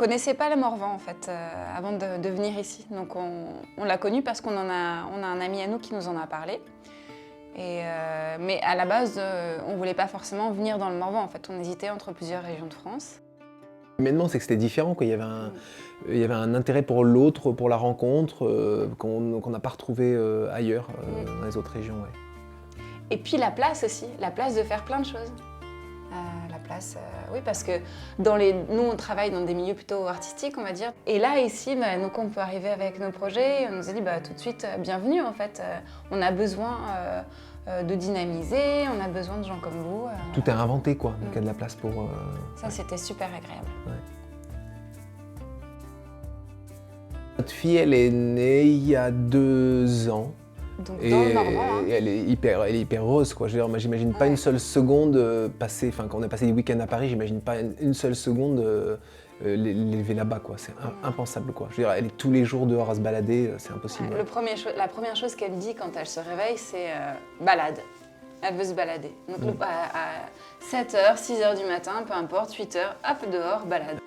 connaissait pas le Morvan en fait avant de venir ici. Donc on l'a connu parce qu'on a un ami à nous qui nous en a parlé. Mais à la base, on voulait pas forcément venir dans le Morvan en fait. On hésitait entre plusieurs régions de France. Humainement, c'est que c'était différent, quoi. Il y avait un intérêt pour l'autre, pour la rencontre, qu'on n'a pas retrouvé ailleurs, dans les autres régions. Ouais. Et puis la place aussi, la place de faire plein de choses. Oui, parce que nous, on travaille dans des milieux plutôt artistiques, on va dire. Et là, ici, nous, quand on peut arriver avec nos projets, on nous a dit tout de suite, bienvenue, en fait. On a besoin de dynamiser, on a besoin de gens comme vous. Tout est inventé, quoi. Donc il y a de la place pour... Ça, c'était super agréable. Ouais. Notre fille, elle est née il y a 2 ans. Donc dans le Morvan, hein. Elle est hyper heureuse, quoi. Je veux dire, moi, j'imagine pas une seule seconde passer, enfin quand on a passé des week-ends à Paris, j'imagine pas une seule seconde l'élever là-bas, quoi. C'est impensable, quoi. Je veux dire, elle est tous les jours dehors à se balader, c'est impossible. Ouais, la première chose qu'elle dit quand elle se réveille, c'est balade. Elle veut se balader. Donc à 7h, 6h du matin, peu importe, 8h, hop, dehors, balade.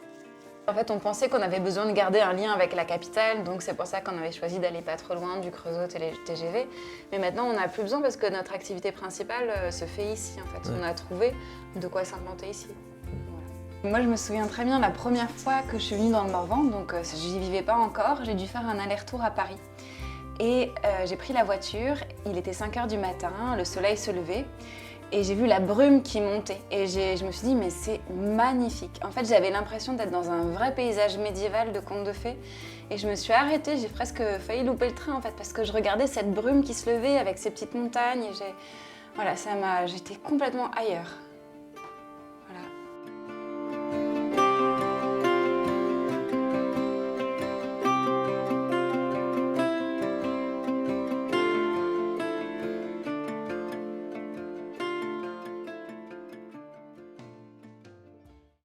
En fait, on pensait qu'on avait besoin de garder un lien avec la capitale, donc c'est pour ça qu'on avait choisi d'aller pas trop loin du Creusot TGV. Mais maintenant, on n'a plus besoin parce que notre activité principale se fait ici, en fait. Ouais. On a trouvé de quoi s'implanter ici. Voilà. Moi, je me souviens très bien la première fois que je suis venue dans le Morvan, donc j'y vivais pas encore, j'ai dû faire un aller-retour à Paris. Et j'ai pris la voiture, il était 5h du matin, le soleil se levait. Et j'ai vu la brume qui montait et je me suis dit mais c'est magnifique. En fait j'avais l'impression d'être dans un vrai paysage médiéval de contes de fées et je me suis arrêtée, j'ai presque failli louper le train en fait parce que je regardais cette brume qui se levait avec ces petites montagnes et voilà, j'étais complètement ailleurs.